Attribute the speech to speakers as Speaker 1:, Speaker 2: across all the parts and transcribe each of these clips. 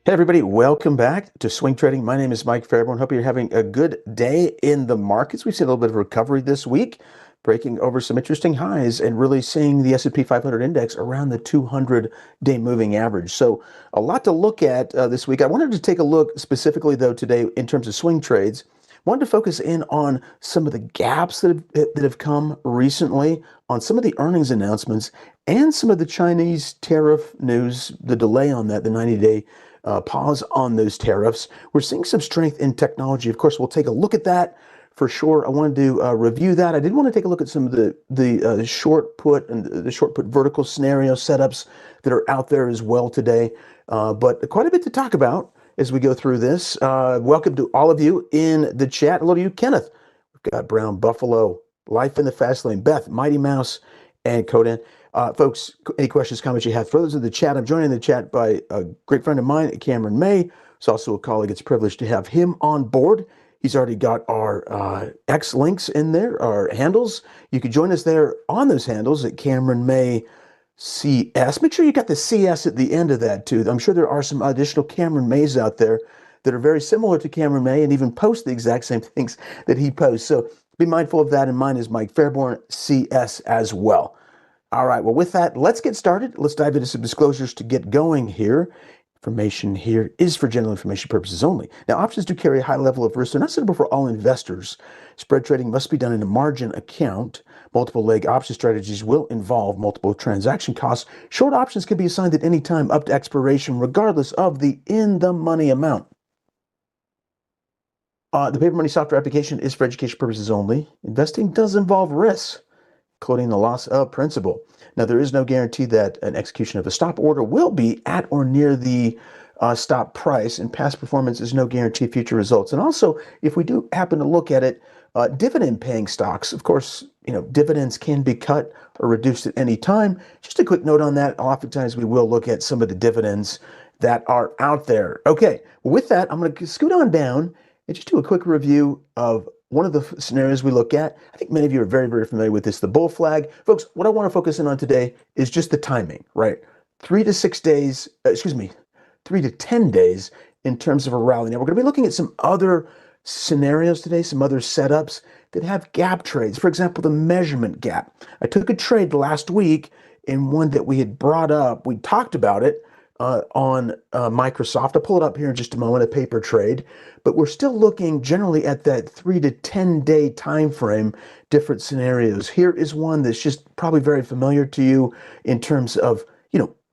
Speaker 1: Hey everybody, welcome back to Swing Trading. My name is Mike Fairborn. Hope you're having a good day in the markets. We've seen a little bit of recovery this week, breaking over some interesting highs and really seeing the S&P 500 index around the 200-day moving average. So a lot to look at this week. I wanted to take a look specifically though today in terms of swing trades. Wanted to focus in on some of the gaps that have come recently on some of the earnings announcements and some of the Chinese tariff news, the delay on that, the 90-day pause on those tariffs. We're seeing some strength in technology. Of course, we'll take a look at that for sure. I wanted to review that. I did want to take a look at some of the short put and the short put vertical scenario setups that are out there as well today. But quite a bit to talk about as we go through this. Welcome to all of you in the chat. Hello to you, Kenneth. We've got Brown Buffalo, Life in the Fast Lane, Beth, Mighty Mouse, and Codan. Folks, any questions, comments you have, throw those in the chat. I'm joined in the chat by a great friend of mine, Cameron May. He's also a colleague. It's a privilege to have him on board. He's already got our X links in there, our handles. You can join us there on those handles at Cameron May CS. Make sure you got the CS at the end of that too. I'm sure there are some additional Cameron Mays out there that are very similar to Cameron May and even post the exact same things that he posts. So be mindful of that, and mine is Mike Fairborn CS as well. All right, well, with that, let's get started. Let's dive into some disclosures to get going here. Information here is for general information purposes only. Now, options do carry a high level of risk. They're not suitable for all investors. Spread trading must be done in a margin account. Multiple leg option strategies will involve multiple transaction costs. Short options can be assigned at any time up to expiration, regardless of the in-the-money amount. The paper money software application is for education purposes only. Investing does involve risks, including the loss of principal. Now, there is no guarantee that an execution of a stop order will be at or near the stop price, and past performance is no guarantee of future results. And also, if we do happen to look at it, dividend-paying stocks, of course, dividends can be cut or reduced at any time. Just a quick note on that. Oftentimes, we will look at some of the dividends that are out there. Okay, well, with that, I'm going to scoot on down and just do a quick review of one of the scenarios we look at. I think many of you are very, very familiar with this, the bull flag. Folks, what I want to focus in on today is just the timing, right? 3 to 6 days, 3 to 10 days in terms of a rally. Now, we're going to be looking at some other scenarios today, some other setups that have gap trades. For example, the measurement gap. I took a trade last week in one that we had brought up. We talked about it on Microsoft. I'll pull it up here in just a moment, a paper trade, but we're still looking generally at that 3 to 10 day time frame, different scenarios. Here is one that's just probably very familiar to you in terms of,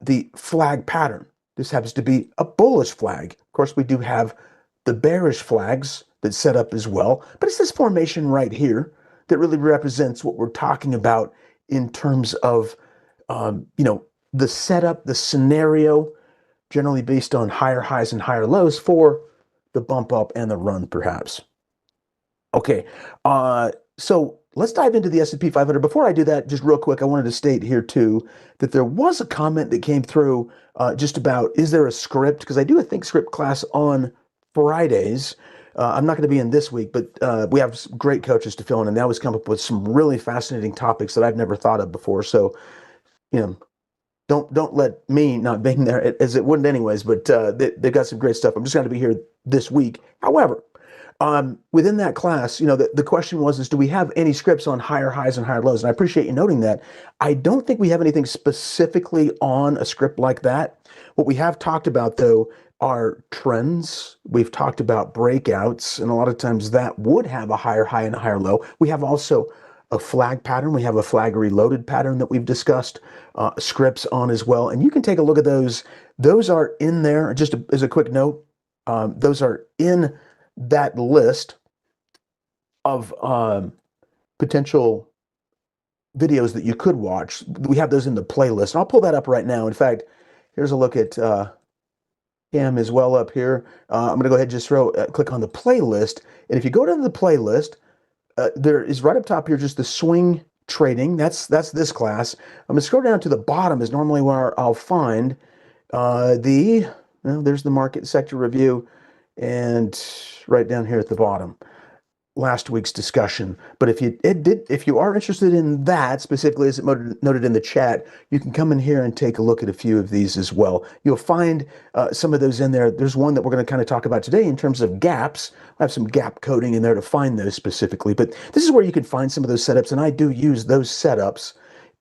Speaker 1: the flag pattern. This happens to be a bullish flag. Of course, we do have the bearish flags that set up as well, but it's this formation right here that really represents what we're talking about in terms of, the setup, the scenario, generally based on higher highs and higher lows for the bump up and the run, perhaps. Okay, so let's dive into the S&P 500. Before I do that, just real quick, I wanted to state here too that there was a comment that came through just about, is there a script? Because I do a Think Script class on Fridays. I'm not going to be in this week, but we have some great coaches to fill in, and they always come up with some really fascinating topics that I've never thought of before. So, don't let me not being there, as it wouldn't anyways, but they've got some great stuff. I'm just going to be here this week. However, within that class, the question was, do we have any scripts on higher highs and higher lows? And I appreciate you noting that. I don't think we have anything specifically on a script like that. What we have talked about, though, are trends. We've talked about breakouts, and a lot of times that would have a higher high and a higher low. We have also a flag pattern. We have a flag reloaded pattern that we've discussed scripts on as well. And you can take a look at those. Those are in there. Just as a quick note, those are in that list of potential videos that you could watch. We have those in the playlist. And I'll pull that up right now. In fact, here's a look at Cam as well up here. I'm going to go ahead and just click on the playlist. And if you go down to the playlist, there is right up top here just the swing trading. That's this class. I'm going to scroll down to the bottom is normally where I'll find there's the market sector review, and right down here at the bottom. last week's discussion. But if you are interested in that specifically, as it noted in the chat, you can come in here and take a look at a few of these as well. You'll find some of those in there. There's one that we're going to kind of talk about today in terms of gaps. I have some gap coding in there to find those specifically. But this is where you can find some of those setups, and I do use those setups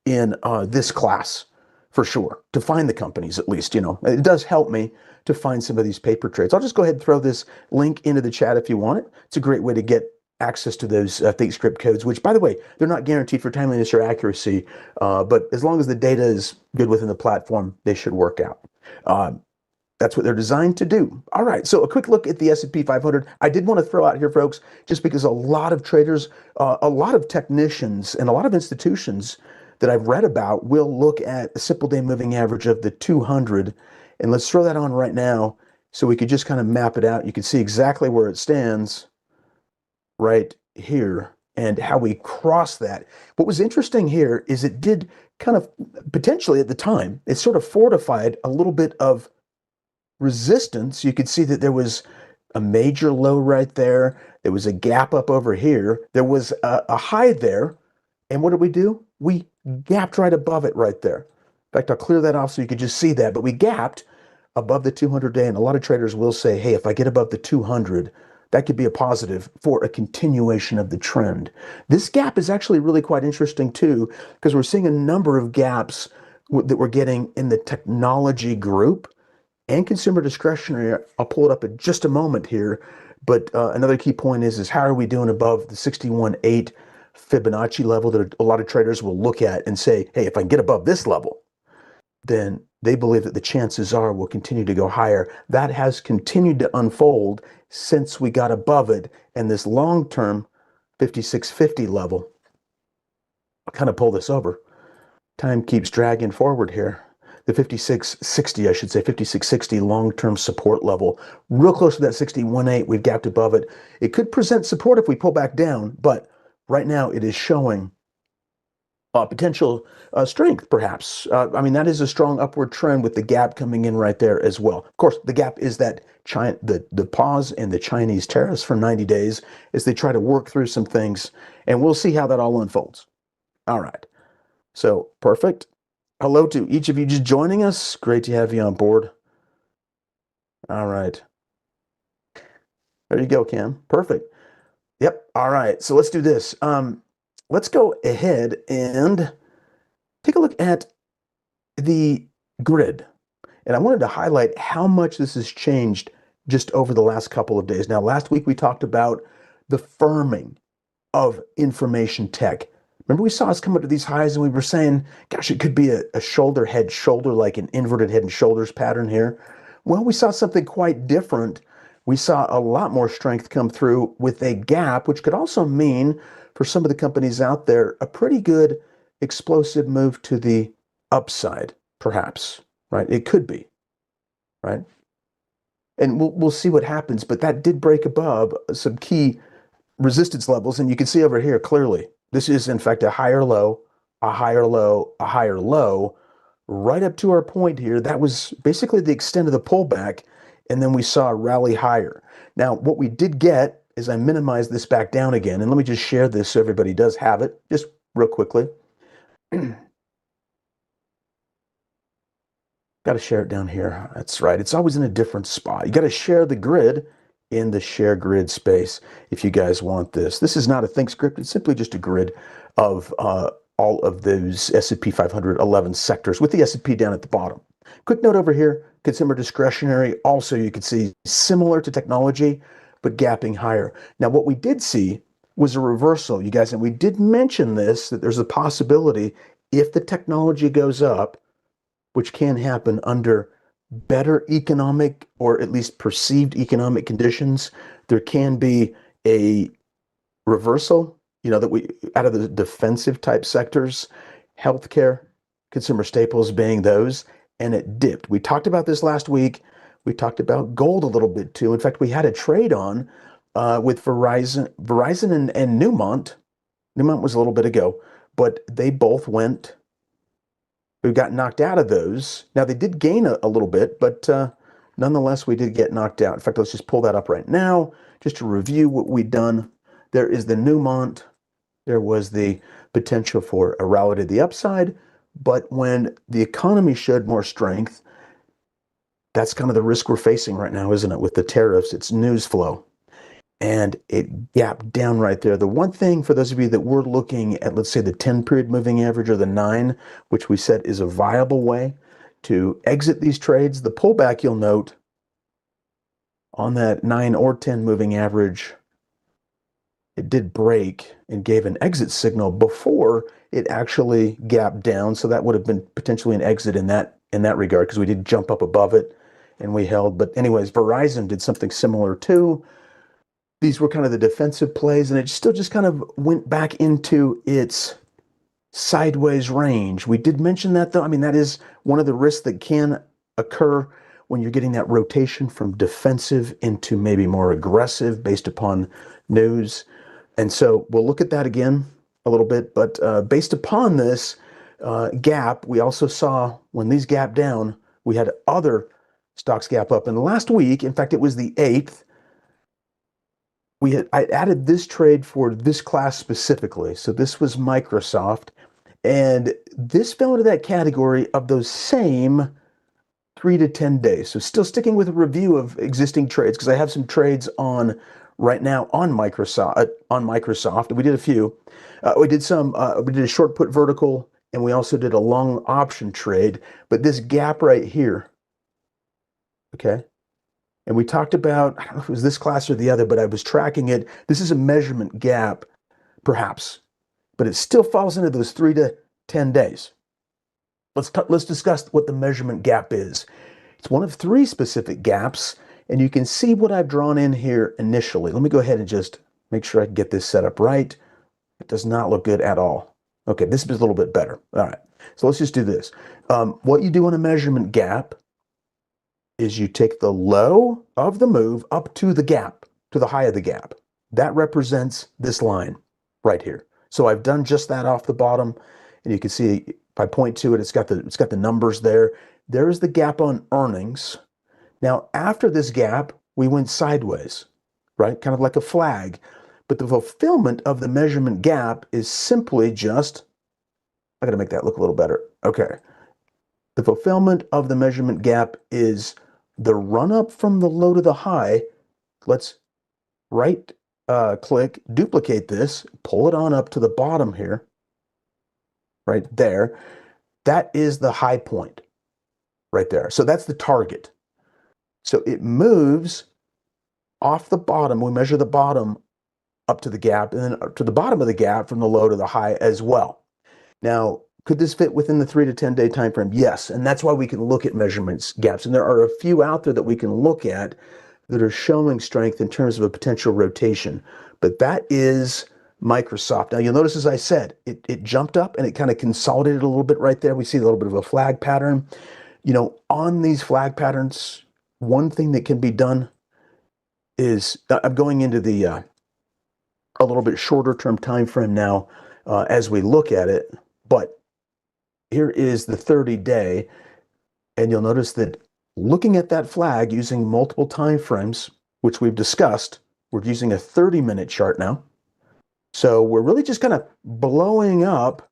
Speaker 1: in this class for sure, to find the companies at least. It does help me to find some of these paper trades. I'll just go ahead and throw this link into the chat if you want it. It's a great way to get access to those ThinkScript codes, which, by the way, they're not guaranteed for timeliness or accuracy, but as long as the data is good within the platform, they should work out. That's what they're designed to do. All right, so a quick look at the S&P 500. I did want to throw out here, folks, just because a lot of traders, a lot of technicians, and a lot of institutions that I've read about will look at the simple day moving average of the 200. And let's throw that on right now so we could just kind of map it out. You can see exactly where it stands right here and how we cross that. What was interesting here is it did kind of potentially at the time, it sort of fortified a little bit of resistance. You could see that there was a major low right there. There was a gap up over here. There was a high there. And what did we do? We gapped right above it right there. In fact, I'll clear that off so you could just see that. But we gapped above the 200-day, and a lot of traders will say, hey, if I get above the 200, that could be a positive for a continuation of the trend. This gap is actually really quite interesting too, because we're seeing a number of gaps that we're getting in the technology group and consumer discretionary. I'll pull it up in just a moment here. But another key point is how are we doing above the 61.8 Fibonacci level that a lot of traders will look at and say, hey, if I can get above this level, then they believe that the chances are we'll continue to go higher. That has continued to unfold since we got above it, and this long-term 5650 level. I'll kind of pull this over. Time keeps dragging forward here. The 5660, I should say, 5660 long-term support level, real close to that 61.8. We've gapped above it. It could present support if we pull back down, but right now it is showing potential strength, perhaps. I mean, that is a strong upward trend with the gap coming in right there as well. Of course, the gap is that the pause in the Chinese tariffs for 90 days as they try to work through some things, and we'll see how that all unfolds. All right. So, perfect. Hello to each of you just joining us. Great to have you on board. All right. There you go, Cam. Perfect. Yep. All right. So let's do this. Let's go ahead and take a look at the grid. And I wanted to highlight how much this has changed just over the last couple of days. Now, last week we talked about the firming of information tech. Remember, we saw us come up to these highs and we were saying, gosh, it could be a shoulder, head, shoulder, like an inverted head and shoulders pattern here. Well, we saw something quite different. We saw a lot more strength come through with a gap, which could also mean for some of the companies out there, a pretty good explosive move to the upside, perhaps, right? It could be, right? And we'll see what happens, but that did break above some key resistance levels, and you can see over here clearly, this is in fact a higher low, a higher low, a higher low, right up to our point here. That was basically the extent of the pullback, and then we saw a rally higher. Now, what we did get is I minimize this back down again, and let me just share this so everybody does have it, just real quickly. Got to share it down here. That's right. It's always in a different spot. You got to share the grid in the share grid space if you guys want this. This is not a ThinkScript. It's simply just a grid of all of those S&P 500 11 sectors with the S&P down at the bottom. Quick note over here, consumer discretionary. Also, you can see similar to technology, but gapping higher. Now, what we did see was a reversal, you guys, and we did mention this, that there's a possibility if the technology goes up, which can happen under better economic or at least perceived economic conditions, there can be a reversal, that we out of the defensive type sectors, healthcare, consumer staples being those, and it dipped. We talked about this last week. We talked about gold a little bit too. In fact, we had a trade on with Verizon and Newmont. Newmont was a little bit ago, but they both went. We got knocked out of those. Now, they did gain a little bit, but nonetheless, we did get knocked out. In fact, let's just pull that up right now just to review what we'd done. there is the Newmont. There was the potential for a rally to the upside, but when the economy showed more strength, that's kind of the risk we're facing right now, isn't it? With the tariffs, it's news flow. And it gapped down right there. The one thing for those of you that were looking at, let's say, the 10-period moving average or the 9, which we said is a viable way to exit these trades, the pullback you'll note on that 9 or 10 moving average, it did break and gave an exit signal before it actually gapped down. So that would have been potentially an exit in that regard, because we did jump up above it and we held. But anyways, Verizon did something similar too. These were kind of the defensive plays, and it still just kind of went back into its sideways range. We did mention that, though. I mean, that is one of the risks that can occur when you're getting that rotation from defensive into maybe more aggressive based upon news. And so we'll look at that again a little bit. But based upon this gap, we also saw when these gap down, we had other stocks gap up. And last week, in fact, it was the 8th, I added this trade for this class specifically. So this was Microsoft, and this fell into that category of those same 3 to 10 days. So still sticking with a review of existing trades, because I have some trades on right now on Microsoft. We did a few. We did a short put vertical, and we also did a long option trade. But this gap right here, okay? And we talked about, I don't know if it was this class or the other, but I was tracking it. This is a measurement gap, perhaps, but it still falls into those 3 to 10 days. Let's discuss what the measurement gap is. It's one of 3 specific gaps, and you can see what I've drawn in here initially. Let me go ahead and just make sure I can get this set up right. It does not look good at all. Okay, this is a little bit better. All right, so let's just do this. What you do on a measurement gap is you take the low of the move up to the gap, to the high of the gap. That represents this line right here. So I've done just that off the bottom, and you can see if I point to it, it's got the numbers there. There is the gap on earnings. Now, after this gap, we went sideways, right? Kind of like a flag. But the fulfillment of the measurement gap is simply just, I got to make that look a little better. Okay. The fulfillment of the measurement gap is the run up from the low to the high. Let's right click, duplicate this, pull it on up to the bottom here, right there. That is the high point right there. So that's the target. So it moves off the bottom. We measure the bottom up to the gap, and then up to the bottom of the gap from the low to the high as well. Now, could this fit within the 3 to 10 day time frame? Yes, and that's why we can look at measurements gaps. And there are a few out there that we can look at that are showing strength in terms of a potential rotation. But that is Microsoft. Now, you'll notice, as I said, it jumped up and it kind of consolidated a little bit right there. We see a little bit of a flag pattern. You know, on these flag patterns, one thing that can be done is, I'm going into the a little bit shorter term time frame now as we look at it, but here is the 30-day, and you'll notice that looking at that flag using multiple time frames, which we've discussed, we're using a 30-minute chart now. So we're really just kind of blowing up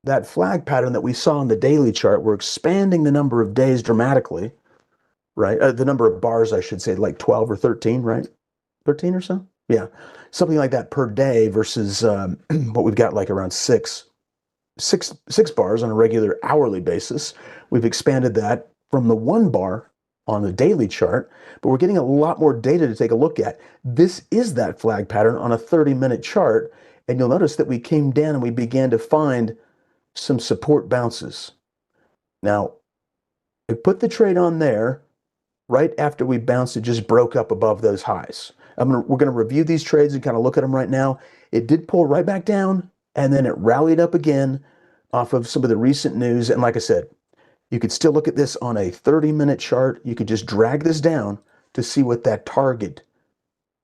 Speaker 1: that flag pattern that we saw in the daily chart. We're expanding the number of days dramatically, right? The number of bars, I should say, like 12 or 13, right? 13 or so? Yeah, something like that per day versus what we've got, like around six bars on a regular hourly basis. We've expanded that from the 1 bar on the daily chart, but we're getting a lot more data to take a look at. This is that flag pattern on a 30-minute chart, and you'll notice that we came down and we began to find some support bounces. Now, I put the trade on there right after we bounced. It just broke up above those highs. We're going to review these trades and kind of look at them right now. It did pull right back down, and then it rallied up again off of some of the recent news. And like I said, you could still look at this on a 30-minute chart. You could just drag this down to see what that target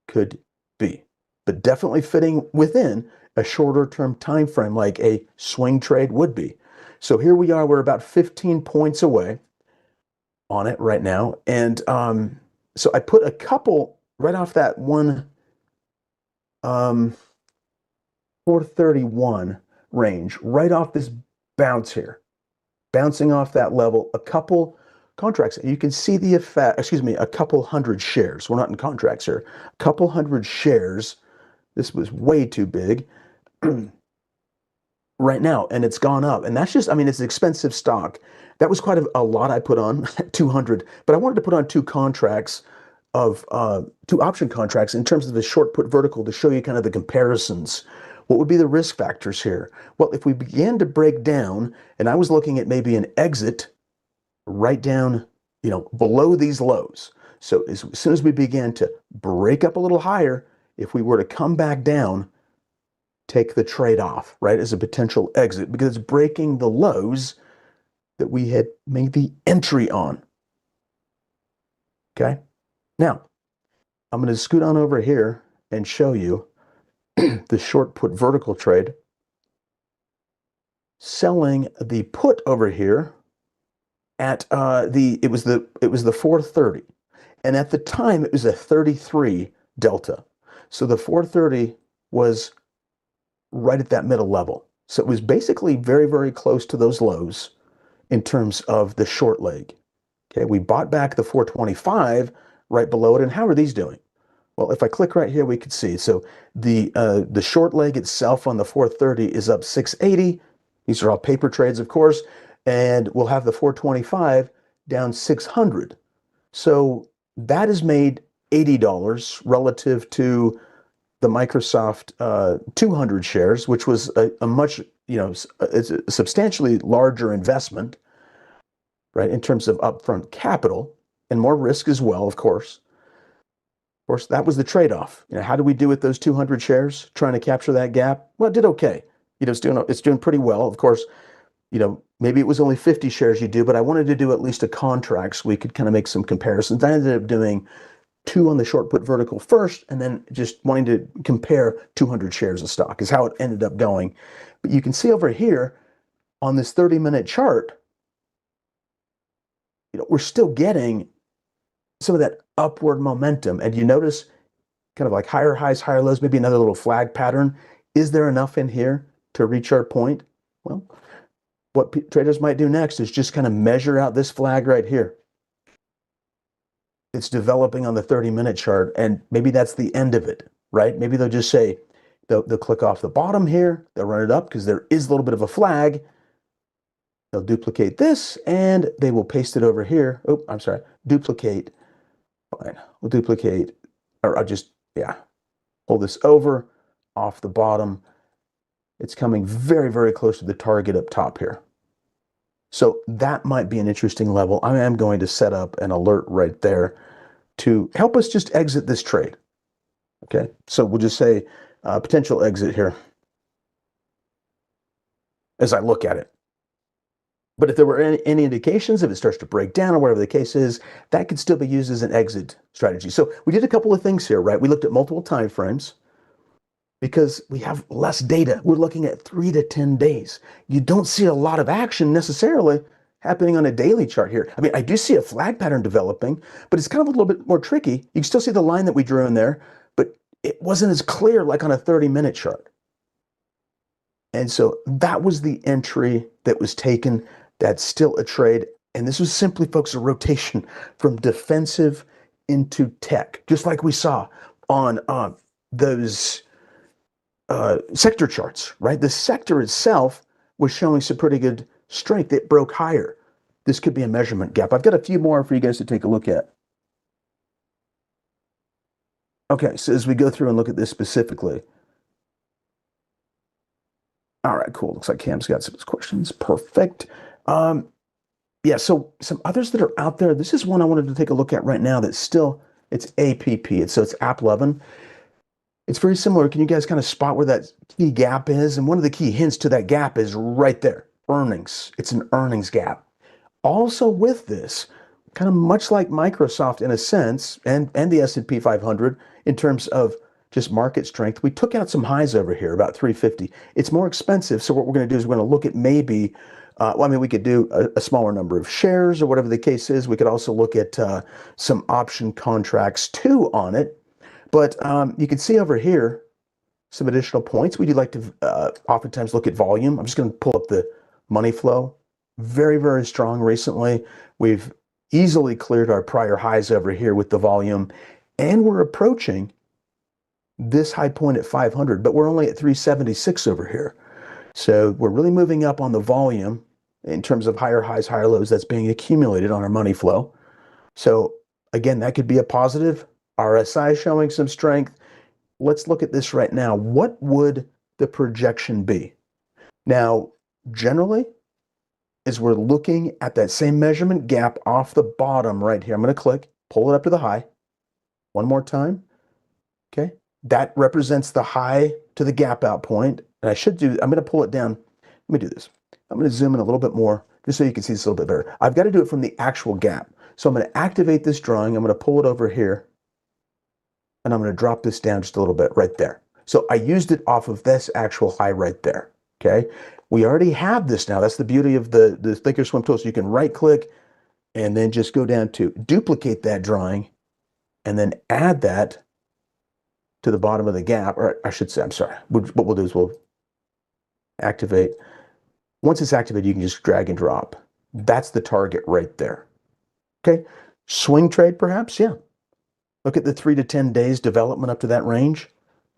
Speaker 1: could be, but definitely fitting within a shorter term time frame like a swing trade would be. So here we are, we're about 15 points away on it right now. And so I put a couple right off that one um, 431 range, right off this bounce here, bouncing off that level, a couple contracts. You can see the effect, excuse me, a couple hundred shares. We're not in contracts here. A couple hundred shares. This was way too big right now, and it's gone up. And that's just, I mean, it's an expensive stock. That was quite a lot I put on, 200, but I wanted to put on two contracts of two option contracts in terms of the short put vertical to show you kind of the comparisons. What would be the risk factors here? Well, if we began to break down, and I was looking at maybe an exit right down, below these lows. So as soon as we began to break up a little higher, if we were to come back down, take the trade off, right, as a potential exit because it's breaking the lows that we had made the entry on. Okay. Now, I'm going to scoot on over here and show you the short put vertical trade. Selling the put over here at it was the 430, and at the time it was a 33 delta. So the 430 was right at that middle level. So it was basically very, very close to those lows in terms of the short leg. Okay, we bought back the 425 right below it. And how are these doing? Well, if I click right here, we could see. So the short leg itself on the 430 is up 680. These are all paper trades, of course. And we'll have the 425 down 600. So that has made $80 relative to the Microsoft 200 shares, which was a much, it's a substantially larger investment, right, in terms of upfront capital and more risk as well, of course. Of course, that was the trade-off. How do we do with those 200 shares trying to capture that gap? Well, it did okay. It's doing pretty well. Of course, maybe it was only 50 shares you do, but I wanted to do at least a contract so we could kind of make some comparisons. I ended up doing two on the short put vertical first, and then just wanting to compare 200 shares of stock is how it ended up going. But you can see over here on this 30-minute chart, we're still getting some of that upward momentum. And you notice kind of like higher highs, higher lows, maybe another little flag pattern. Is there enough in here to reach our point? Well, what traders might do next is just kind of measure out this flag right here. It's developing on the 30-minute chart, and maybe that's the end of it, right? Maybe they'll just say, they'll click off the bottom here, they'll run it up because there is a little bit of a flag. They'll duplicate this, and they will paste it over here. Oh, I'm sorry, duplicate. Fine, we'll duplicate, or I'll just, pull this over off the bottom. It's coming very, very close to the target up top here. So that might be an interesting level. I am going to set up an alert right there to help us just exit this trade. Okay, so we'll just say potential exit here as I look at it. But if there were any indications, if it starts to break down or whatever the case is, that could still be used as an exit strategy. So we did a couple of things here, right? We looked at multiple time frames because we have less data. We're looking at 3 to 10 days. You don't see a lot of action necessarily happening on a daily chart here. I mean, I do see a flag pattern developing, but it's kind of a little bit more tricky. You can still see the line that we drew in there, but it wasn't as clear like on a 30-minute chart. And so that was the entry that was taken. That's still a trade. And this was simply, folks, a rotation from defensive into tech, just like we saw on those sector charts, right? The sector itself was showing some pretty good strength. It broke higher. This could be a measurement gap. I've got a few more for you guys to take a look at. Okay, so as we go through and look at this specifically. All right, cool. Looks like Cam's got some questions. Perfect. Yeah, so some others that are out there. This is one I wanted to take a look at right now that's still, it's APP. So it's App11. It's very similar. Can you guys kind of spot where that key gap is? And one of the key hints to that gap is right there, earnings. It's an earnings gap. Also with this, kind of much like Microsoft in a sense, and the S&P 500 in terms of just market strength, we took out some highs over here, about 350. It's more expensive, so what we're going to do is we're going to look at maybe, we could do a smaller number of shares or whatever the case is. We could also look at some option contracts too on it. But you can see over here, some additional points, we do like to oftentimes look at volume. I'm just going to pull up the money flow. Very, very strong recently. We've easily cleared our prior highs over here with the volume, and we're approaching this high point at 500, but we're only at 376 over here. So we're really moving up on the volume in terms of higher highs, higher lows that's being accumulated on our money flow. So again, that could be a positive. RSI showing some strength. Let's look at this right now. What would the projection be? Now, generally, as we're looking at that same measurement gap off the bottom right here, I'm going to click, pull it up to the high. One more time. Okay. That represents the high to the gap out point. And I'm going to pull it down. Let me do this. I'm going to zoom in a little bit more just so you can see this a little bit better. I've got to do it from the actual gap. So I'm going to activate this drawing. I'm going to pull it over here. And I'm going to drop this down just a little bit right there. So I used it off of this actual high right there. Okay. We already have this now. That's the beauty of the Thinkorswim tool. So you can right click and then just go down to duplicate that drawing and then add that to the bottom of the gap, or I should say, I'm sorry. What we'll do is we'll activate. Once it's activated, you can just drag and drop. That's the target right there. Okay. Swing trade, perhaps? Yeah. Look at the 3 to 10 days development up to that range.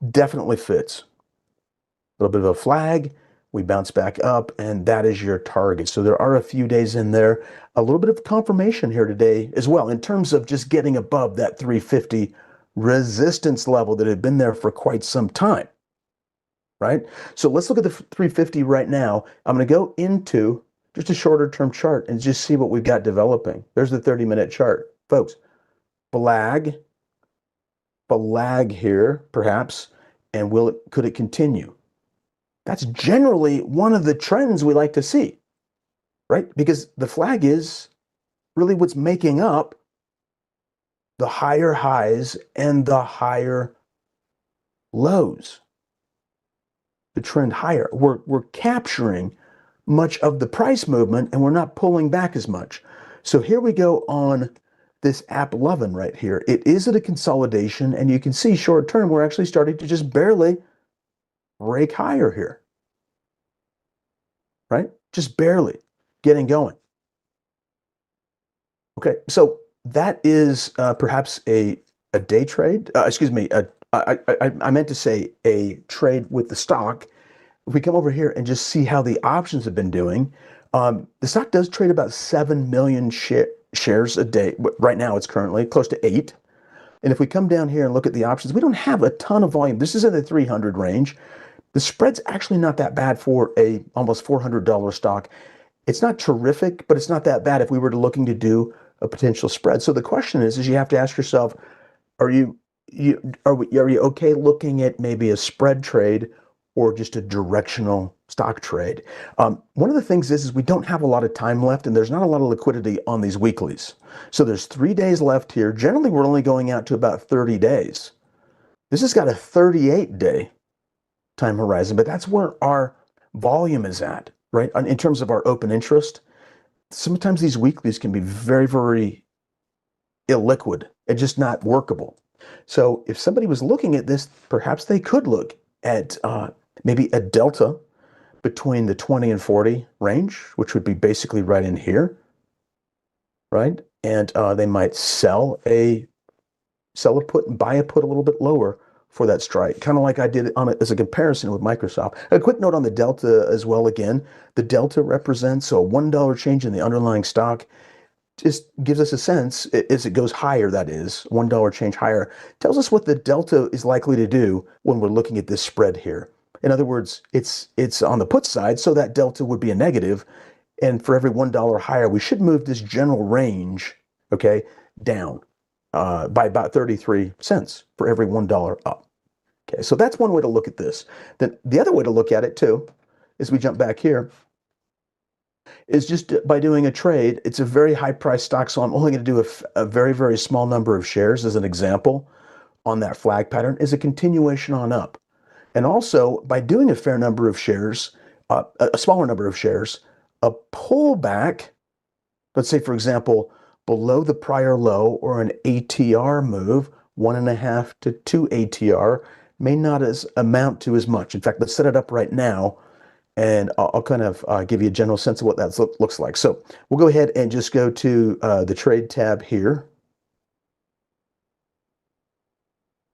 Speaker 1: Definitely fits. A little bit of a flag. We bounce back up, and that is your target. So there are a few days in there. A little bit of confirmation here today as well in terms of just getting above that 350 resistance level that had been there for quite some time, right? So let's look at the 350 right now. I'm going to go into just a shorter term chart and just see what we've got developing. There's the 30-minute chart. Folks, flag here, perhaps, and could it continue? That's generally one of the trends we like to see, right? Because the flag is really what's making up the higher highs and the higher lows. The trend higher. We're capturing much of the price movement and we're not pulling back as much. So here we go on this app 11 right here. It is at a consolidation, and you can see short term we're actually starting to just barely break higher here, right? Just barely getting going. Okay, so that is perhaps a day trade. Excuse me, I meant to say a trade with the stock. If we come over here and just see how the options have been doing, the stock does trade about 7 million shares a day. Right now it's currently close to 8. And if we come down here and look at the options, we don't have a ton of volume. This is in the 300 range. The spread's actually not that bad for a almost $400 stock. It's not terrific, but it's not that bad if we were looking to do a potential spread. So the question is you have to ask yourself, are you okay looking at maybe a spread trade or just a directional stock trade? One of the things is we don't have a lot of time left, and there's not a lot of liquidity on these weeklies. So there's 3 days left here. Generally, we're only going out to about 30 days. This has got a 38-day time horizon, but that's where our volume is at, right? In terms of our open interest. Sometimes these weeklies can be very, very illiquid and just not workable. So if somebody was looking at this, perhaps they could look at maybe a delta between the 20 and 40 range, which would be basically right in here, right? And they might sell a put and buy a put a little bit lower for that strike, kind of like I did on it as a comparison with Microsoft. A quick note on the delta as well. Again, the delta represents a $1 change in the underlying stock. Just gives us a sense, as it goes higher, that is, $1 change higher, tells us what the delta is likely to do when we're looking at this spread here. In other words, it's on the put side, so that delta would be a negative. And for every $1 higher, we should move this general range, okay, down by about 33 cents for every $1 up. Okay, so that's one way to look at this. Then the other way to look at it too, is we jump back here, is just by doing a trade. It's a very high price stock, so I'm only going to do a very, very small number of shares as an example on that flag pattern is a continuation on up. And also by doing a fair number of shares, a smaller number of shares, a pullback, let's say for example, below the prior low or an ATR move, 1.5 to 2 ATR, may not as amount to as much. In fact, let's set it up right now, and I'll kind of give you a general sense of what that looks like. So we'll go ahead and just go to the trade tab here.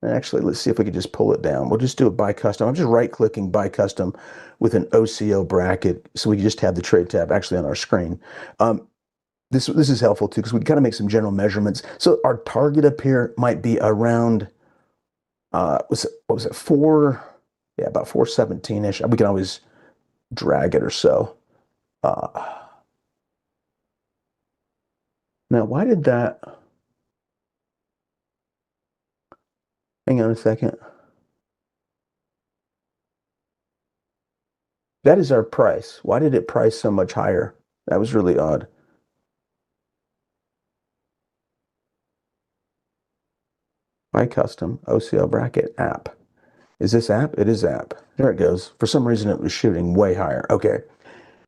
Speaker 1: And actually, let's see if we can just pull it down. We'll just do it by custom. I'm just right-clicking by custom with an OCO bracket, so we can just have the trade tab actually on our screen. This is helpful too, because we can kind of make some general measurements. So our target up here might be around, what was it, about 417-ish. We can always drag it or so. Now, why did that? Hang on a second. That is our price. Why did it price so much higher? That was really odd. By custom, OCO bracket, app. Is this app? It is app. There it goes. For some reason, it was shooting way higher. Okay.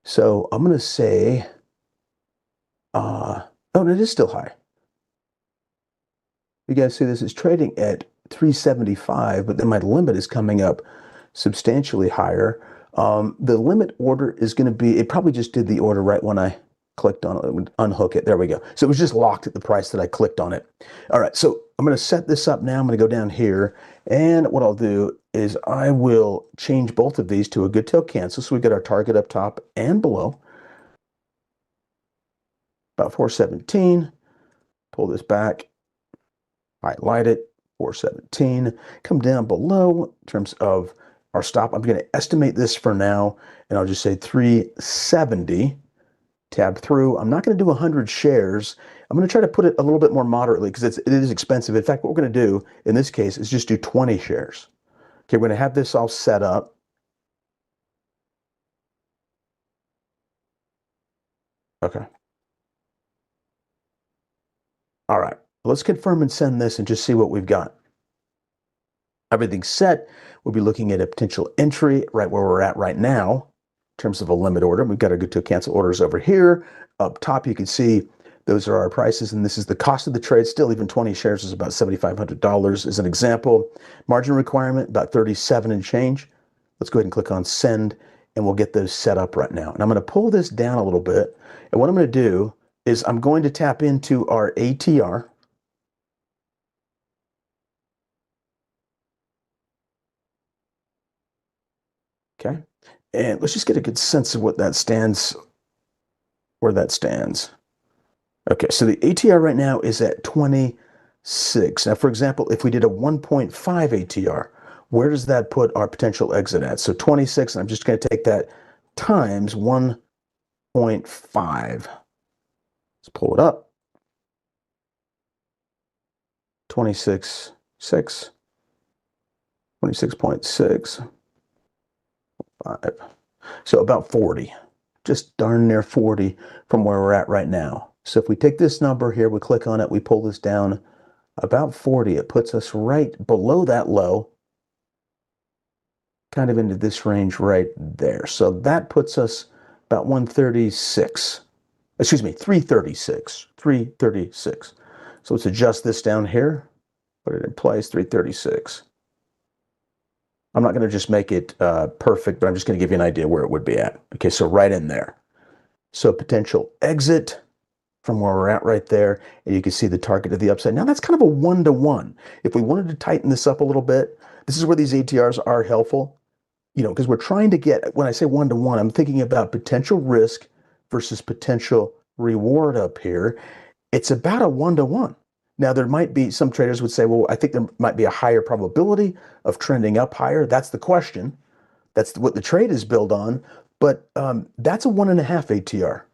Speaker 1: So I'm going to say, oh, it is still high. You guys see this is trading at 375, but then my limit is coming up substantially higher. The limit order is going to be, it probably just did the order right when I clicked on it. It would unhook it. There we go. So it was just locked at the price that I clicked on it. All right. So I'm going to set this up now. I'm going to go down here. And what I'll do is I will change both of these to a good tail cancel. So we get our target up top and below. About 417. Pull this back. Highlight it. 417. Come down below in terms of our stop. I'm going to estimate this for now, and I'll just say 370. Tab through. I'm not going to do 100 shares. I'm going to try to put it a little bit more moderately because it is expensive. In fact, what we're going to do in this case is just do 20 shares. Okay, we're going to have this all set up. Okay. All right. Let's confirm and send this and just see what we've got. Everything's set. We'll be looking at a potential entry right where we're at right now in terms of a limit order. We've got to go to cancel orders over here. Up top, you can see those are our prices, and this is the cost of the trade. Still, even 20 shares is about $7,500 as an example. Margin requirement, about 37 and change. Let's go ahead and click on send, and we'll get those set up right now. And I'm going to pull this down a little bit, and what I'm going to do is I'm going to tap into our ATR. Okay, and let's just get a good sense of what that stands, where that stands. Okay, so the ATR right now is at 26. Now, for example, if we did a 1.5 ATR, where does that put our potential exit at? So 26, and I'm just going to take that times 1.5. Let's pull it up. 26.6. 26.6. 5. So about 40, just darn near 40 from where we're at right now. So if we take this number here, we click on it, we pull this down about 40, it puts us right below that low, kind of into this range right there. So that puts us about 136, excuse me, 336, 336. So let's adjust this down here, put it in place, 336. I'm not going to just make it perfect, but I'm just going to give you an idea where it would be at. Okay, so right in there. So potential exit from where we're at right there, and you can see the target of the upside. Now that's kind of a one-to-one. If we wanted to tighten this up a little bit, this is where these ATRs are helpful, because we're trying to get, when I say one-to-one, I'm thinking about potential risk versus potential reward up here. It's about a one-to-one. Now, there might be some traders would say, well, I think there might be a higher probability of trending up higher. That's the question. That's what the trade is built on. But that's a 1.5 ATR.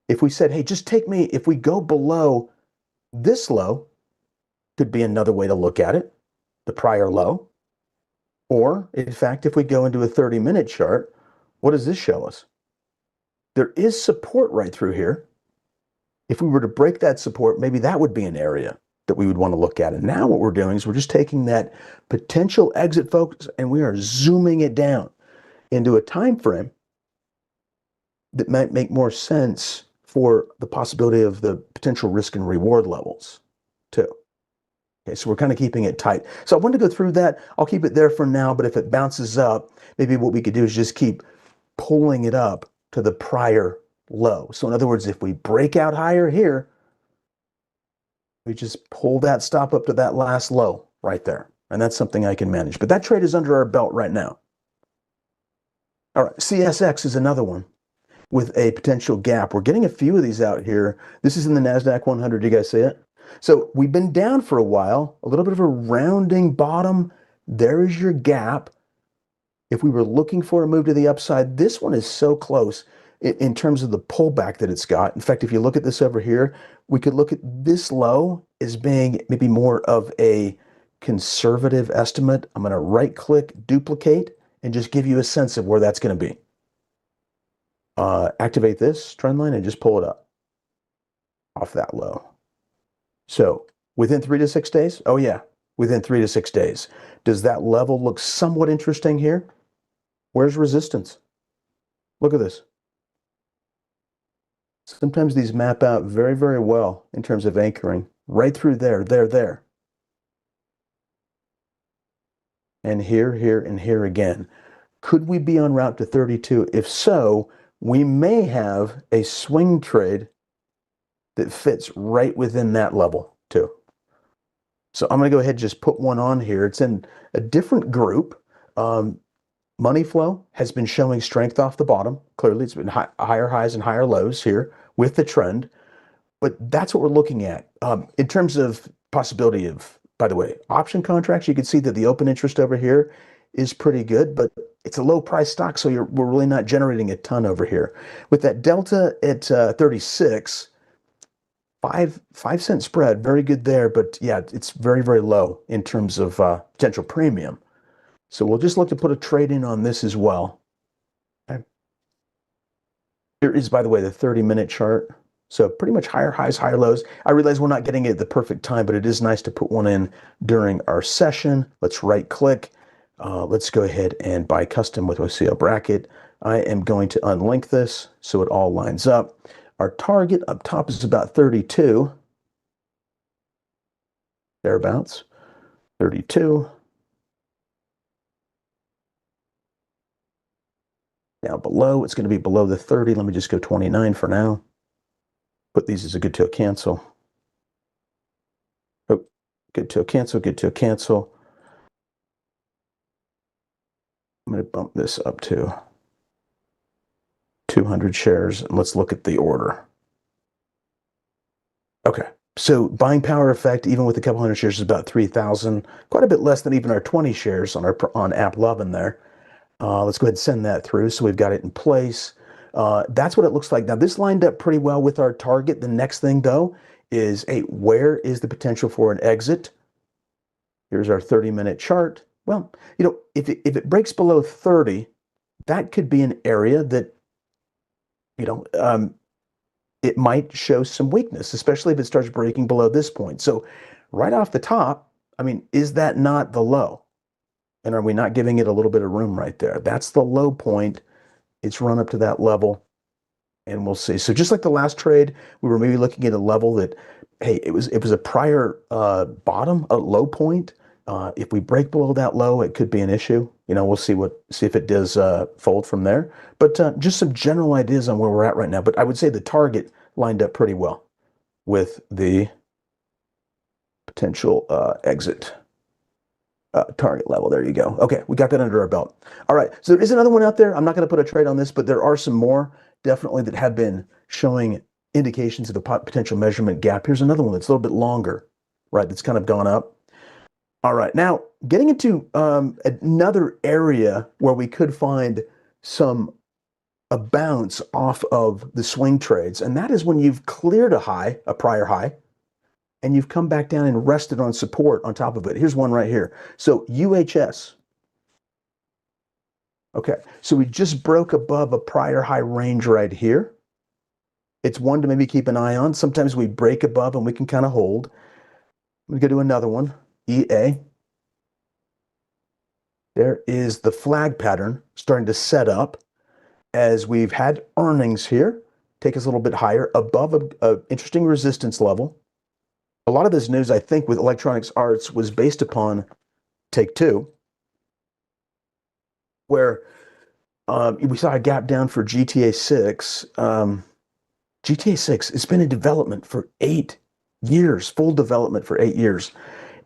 Speaker 1: If we said, hey, just take me, if we go below this low, could be another way to look at it, the prior low. Or, in fact, if we go into a 30-minute chart, what does this show us? There is support right through here. If we were to break that support, maybe that would be an area that we would want to look at. And now what we're doing is we're just taking that potential exit focus and we are zooming it down into a time frame that might make more sense for the possibility of the potential risk and reward levels too. Okay, so we're kind of keeping it tight. So I wanted to go through that. I'll keep it there for now, but if it bounces up, maybe what we could do is just keep pulling it up to the prior low. So in other words, if we break out higher here, we just pull that stop up to that last low right there. And that's something I can manage. But that trade is under our belt right now. All right, CSX is another one with a potential gap. We're getting a few of these out here. This is in the NASDAQ 100. You guys see it? So we've been down for a while, a little bit of a rounding bottom. There is your gap. If we were looking for a move to the upside, this one is so close in terms of the pullback that it's got. In fact, if you look at this over here, we could look at this low as being maybe more of a conservative estimate. I'm going to right click, duplicate, and just give you a sense of where that's going to be. Activate this trend line and just pull it up off that low. So within 3 to 6 days, oh yeah, within 3 to 6 days. Does that level look somewhat interesting here? Where's resistance? Look at this. Sometimes these map out very, very well in terms of anchoring. Right through there, there. And here, and here again. Could we be en route to 32? If so, we may have a swing trade that fits right within that level too. So I'm going to go ahead and just put one on here. It's in a different group. Money flow has been showing strength off the bottom. Clearly, it's been higher highs and higher lows here with the trend. But that's what we're looking at. In terms of possibility of, by the way, option contracts, you can see that the open interest over here is pretty good, but it's a low price stock, so we're really not generating a ton over here. With that delta at 36, 5 cent spread, very good there, but yeah, it's very, very low in terms of potential premium. So we'll just look to put a trade in on this as well. Okay. Here is, by the way, the 30-minute chart. So pretty much higher highs, higher lows. I realize we're not getting it at the perfect time, but it is nice to put one in during our session. Let's right click. Let's go ahead and buy custom with OCL bracket. I am going to unlink this so it all lines up. Our target up top is about 32. Thereabouts. 32. Down below, it's going to be below the 30. Let me just go 29 for now. Put these as a good till cancel. Oh, good till cancel, good till cancel. I'm going to bump this up to 200 shares, and let's look at the order. Okay, so buying power effect, even with a couple hundred shares, is about 3,000. Quite a bit less than even our 20 shares on AppLovin there. Let's go ahead and send that through. So we've got it in place. That's what it looks like. Now, this lined up pretty well with our target. The next thing, though, is, hey, where is the potential for an exit? Here's our 30-minute chart. Well, you know, if it breaks below 30, that could be an area that, you know, it might show some weakness, especially if it starts breaking below this point. So right off the top, I mean, is that not the low? And are we not giving it a little bit of room right there? That's the low point. It's run up to that level, and we'll see. So just like the last trade, we were maybe looking at a level that, hey, it was a prior bottom, a low point. If we break below that low, it could be an issue. You know, we'll see if it does fold from there. But just some general ideas on where we're at right now. But I would say the target lined up pretty well with the potential exit. Target level. There you go. Okay, we got that under our belt. All right, so there is another one out there. I'm not going to put a trade on this, but there are some more definitely that have been showing indications of a potential measurement gap. Here's another one that's a little bit longer, right? That's kind of gone up. All right, now getting into another area where we could find a bounce off of the swing trades, and that is when you've cleared a prior high, and you've come back down and rested on support on top of it. Here's one right here. So UHS. Okay, so we just broke above a prior high range right here. It's one to maybe keep an eye on. Sometimes we break above and we can kind of hold. I'm gonna go to another one, EA. There is the flag pattern starting to set up as we've had earnings here. Take us a little bit higher above an interesting resistance level. A lot of this news, I think, with Electronics Arts was based upon Take-Two, where we saw a gap down for GTA 6. GTA 6 has been in development for 8 years, full development for 8 years.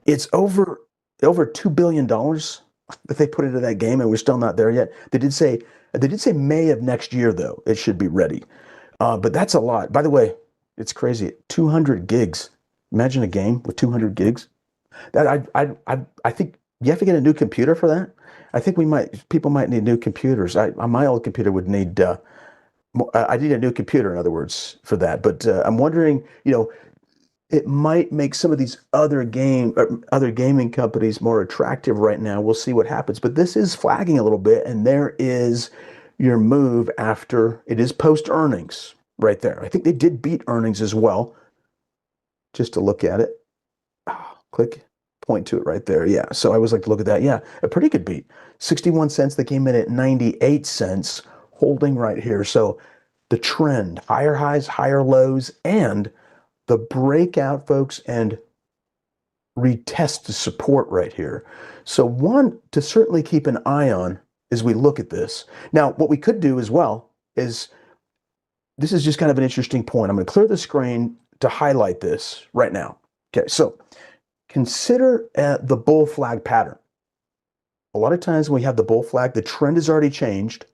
Speaker 1: It's over $2 billion that they put into that game, and we're still not there yet. They did say May of next year, though, it should be ready. But that's a lot. By the way, it's crazy. 200 gigs. Imagine a game with 200 gigs. That I think you have to get a new computer for that. I think people might need new computers. My old computer would need I need a new computer, in other words, for that. But I'm wondering, it might make some of these other gaming companies more attractive right now. We'll see what happens. But this is flagging a little bit, and there is your move after it is post earnings right there. I think they did beat earnings as well. Just to look at it, click, point to it right there. Yeah. So I always like to look at that. Yeah, a pretty good beat. 61 cents. They came in at 98 cents, holding right here. So the trend, higher highs, higher lows, and the breakout, folks, and retest the support right here. So one to certainly keep an eye on as we look at this. Now, what we could do as well is, this is just kind of an interesting point. I'm going to clear the screen to highlight this right now. Okay, so consider the bull flag pattern. A lot of times when we have the bull flag, the trend has already changed.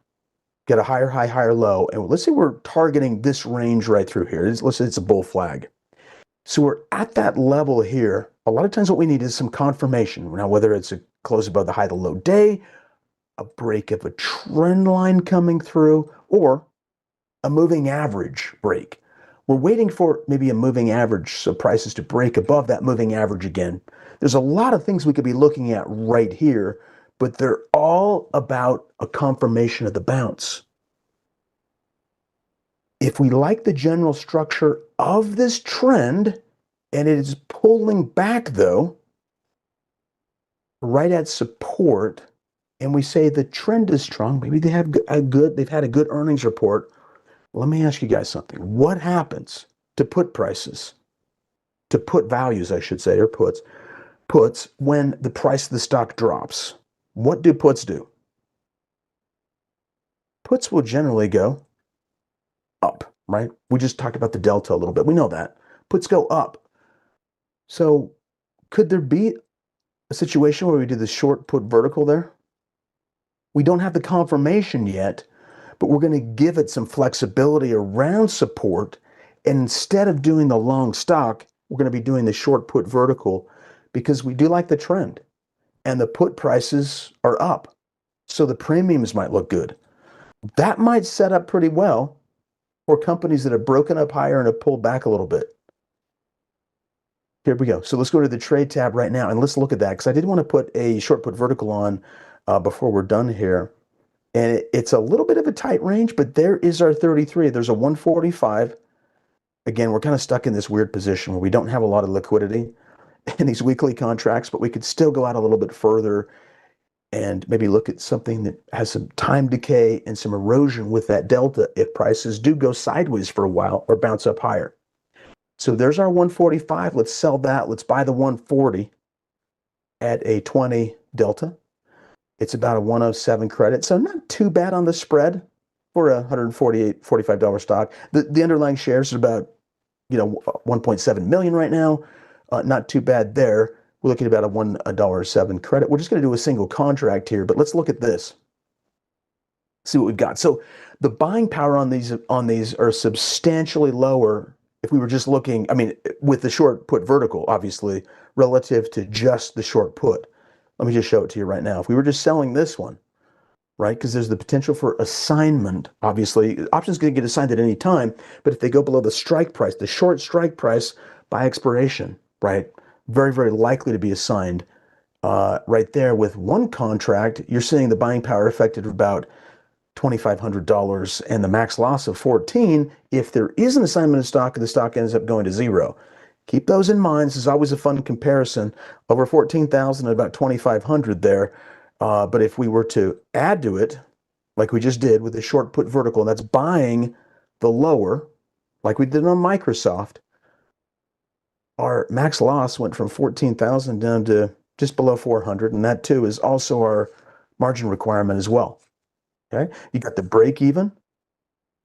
Speaker 1: Get a higher high, higher low. And let's say we're targeting this range right through here. Let's say it's a bull flag. So we're at that level here. A lot of times what we need is some confirmation. Now, whether it's a close above the high, the low day, a break of a trend line coming through, or a moving average break. We're waiting for maybe a moving average, so prices to break above that moving average again. There's a lot of things we could be looking at right here, but they're all about a confirmation of the bounce. If we like the general structure of this trend, and it is pulling back, though, right at support, and we say the trend is strong, maybe they've had a good earnings report. Let me ask you guys something. What happens to put prices, to put values, I should say, or puts, when the price of the stock drops? What do puts do? Puts will generally go up, right? We just talked about the delta a little bit. We know that. Puts go up. So could there be a situation where we do the short put vertical there? We don't have the confirmation yet, but we're going to give it some flexibility around support. And instead of doing the long stock, we're going to be doing the short put vertical, because we do like the trend and the put prices are up. So the premiums might look good. That might set up pretty well for companies that have broken up higher and have pulled back a little bit. Here we go. So let's go to the trade tab right now and let's look at that, because I did want to put a short put vertical on before we're done here. And it's a little bit of a tight range, but there is our 33. There's a 145. Again, we're kind of stuck in this weird position where we don't have a lot of liquidity in these weekly contracts, but we could still go out a little bit further and maybe look at something that has some time decay and some erosion with that delta if prices do go sideways for a while or bounce up higher. So there's our 145. Let's sell that. Let's buy the 140 at a 20 delta. It's about a 107 credit, so not too bad on the spread for a $145 stock. The underlying shares are about 1.7 million right now. Not too bad there. We're looking at about a $1.07 credit. We're just going to do a single contract here, but let's look at this. See what we've got. So the buying power on these are substantially lower if we were just looking, with the short put vertical, obviously, relative to just the short put. Let me just show it to you right now. If we were just selling this one, right, because there's the potential for assignment, obviously. Options going to get assigned at any time, but if they go below the strike price, the short strike price by expiration, right, very, very likely to be assigned. Right there with one contract, you're seeing the buying power affected about $2,500 and the max loss of 14 if there is an assignment of stock and the stock ends up going to zero. Keep those in mind. This is always a fun comparison. Over 14,000 and about 2,500 there. But if we were to add to it, like we just did with the short put vertical, and that's buying the lower, like we did on Microsoft, our max loss went from 14,000 down to just below 400, and that too is also our margin requirement as well. Okay, you got the break even,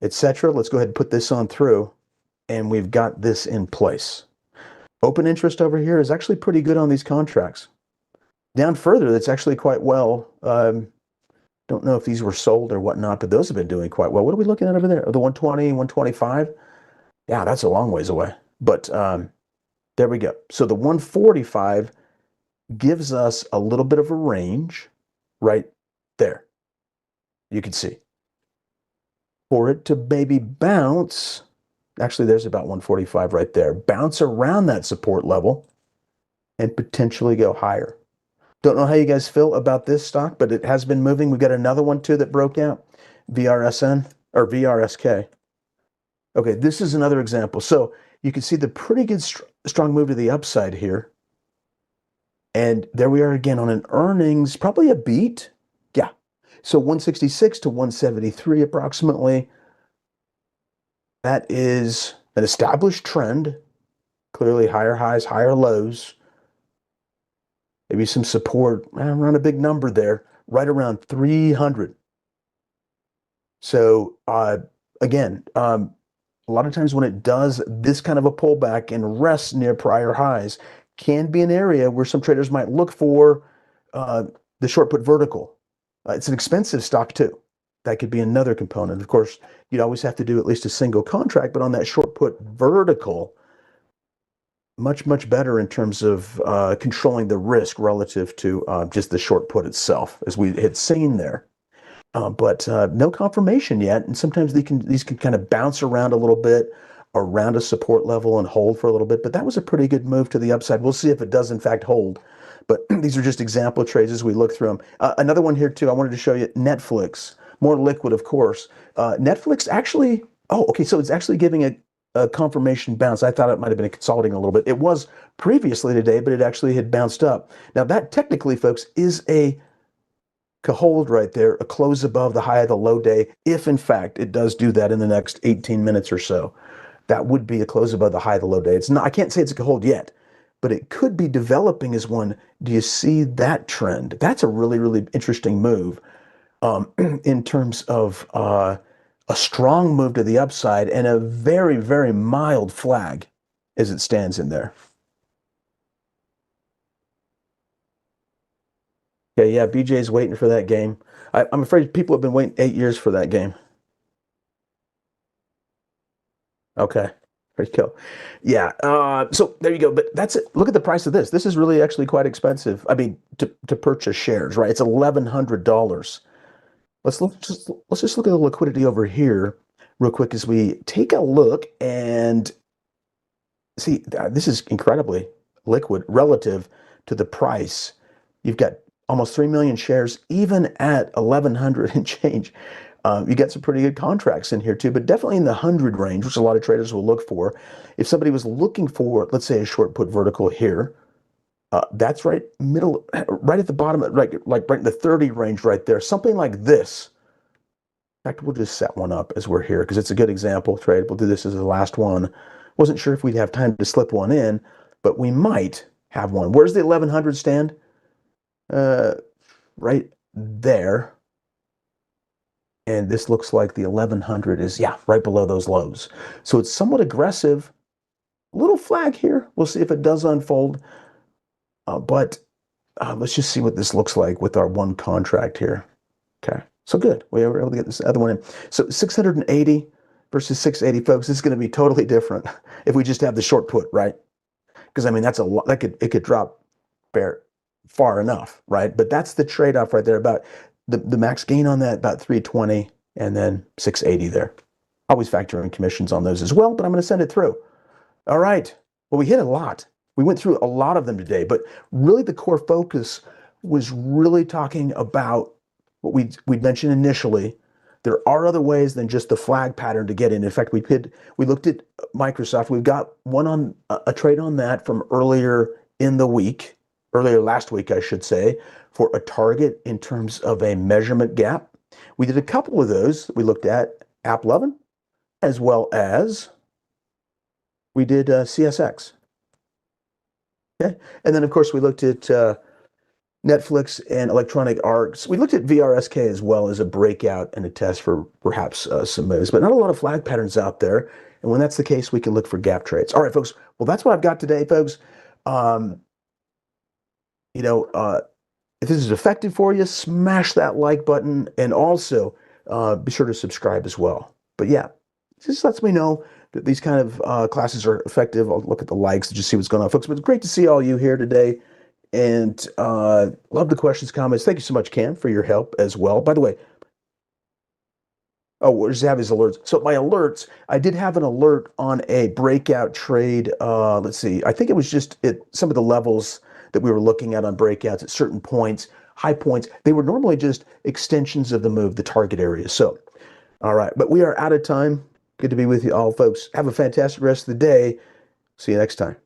Speaker 1: etc. Let's go ahead and put this on through, and we've got this in place. Open interest over here is actually pretty good on these contracts. Down further, that's actually quite well. Don't know if these were sold or whatnot, but those have been doing quite well. What are we looking at over there? The 120, 125? Yeah, that's a long ways away. But there we go. So the 145 gives us a little bit of a range right there. You can see. For it to maybe bounce, actually there's about 145 right there, bounce around that support level and potentially go higher. Don't know how you guys feel about this stock, but it has been moving. We've got another one too that broke out, VRSN or VRSK. Okay, this is another example. So you can see the pretty good strong move to the upside here. And there we are again on an earnings, probably a beat. Yeah. So 166 to 173 approximately. That is an established trend. Clearly higher highs, higher lows. Maybe some support around a big number there, right around 300. So again, a lot of times when it does this kind of a pullback and rests near prior highs, can be an area where some traders might look for the short put vertical. It's an expensive stock too. That could be another component. Of course, you'd always have to do at least a single contract, but on that short put vertical, much better in terms of controlling the risk relative to just the short put itself, as we had seen there. But no confirmation yet, and sometimes these can kind of bounce around a little bit around a support level and hold for a little bit, but that was a pretty good move to the upside. We'll see if it does in fact hold, but these are just example trades as we look through them. Another one here too, I wanted to show you Netflix, more liquid of course. Netflix actually, so it's actually giving a confirmation bounce. I thought it might have been consolidating a little bit. It was previously today, but it actually had bounced up. Now that technically, folks, is a hold right there, a close above the high of the low day, if in fact it does do that in the next 18 minutes or so. That would be a close above the high of the low day. It's not, I can't say it's a hold yet, but it could be developing as one. Do you see that trend? That's a really interesting move in terms of a strong move to the upside and a very mild flag as it stands in there. Okay, yeah, BJ's waiting for that game. I'm afraid people have been waiting 8 years for that game. Okay, pretty cool. Yeah, so there you go. But that's it. Look at the price of this. This is really actually quite expensive. I mean, to purchase shares, right? It's $1,100. Let's just look at the liquidity over here real quick as we take a look and see. This is incredibly liquid relative to the price. You've got almost 3 million shares, even at 1,100 and change. You get some pretty good contracts in here too, but definitely in the 100 range, which a lot of traders will look for. If somebody was looking for, let's say, a short put vertical here, that's right middle, right at the bottom, like right in the 30 range right there, something like this. In fact, we'll just set one up as we're here because it's a good example trade. We'll do this as the last one. Wasn't sure if we'd have time to slip one in, but we might have one. Where's the 1,100 stand? Right there. And this looks like the 1,100 is, yeah, right below those lows. So it's somewhat aggressive. Little flag here. We'll see if it does unfold. But let's just see what this looks like with our one contract here. Okay, so good. We were able to get this other one in. So 680 versus 680, folks. This is going to be totally different if we just have the short put, right? Because I mean, that's a lot. It could drop far enough, right? But that's the trade-off right there. About the max gain on that, about 320, and then 680 there. Always factor in commissions on those as well, but I'm going to send it through. All right. Well, we hit a lot. We went through a lot of them today, but really the core focus was really talking about what we'd mentioned initially. There are other ways than just the flag pattern to get in. In fact, we looked at Microsoft. We've got one on a trade on that from earlier last week, I should say, for a target in terms of a measurement gap. We did a couple of those. We looked at AppLovin, as well as we did CSX. Okay. And then, of course, we looked at Netflix and Electronic Arts. We looked at VRSK as well as a breakout and a test for perhaps some moves, but not a lot of flag patterns out there. And when that's the case, we can look for gap trades. All right, folks. Well, that's what I've got today, folks. Um, you know, if this is effective for you, smash that like button and also be sure to subscribe as well. But yeah, this lets me know that these kind of classes are effective. I'll look at the likes to just see what's going on, folks. But it's great to see all you here today. And love the questions, comments. Thank you so much, Cam, for your help as well. By the way, oh, we'll just have his alerts. So my alerts, I did have an alert on a breakout trade. Let's see. I think it was just at some of the levels that we were looking at on breakouts at certain points, high points. They were normally just extensions of the move, the target area. So, all right. But we are out of time. Good to be with you all, folks. Have a fantastic rest of the day. See you next time.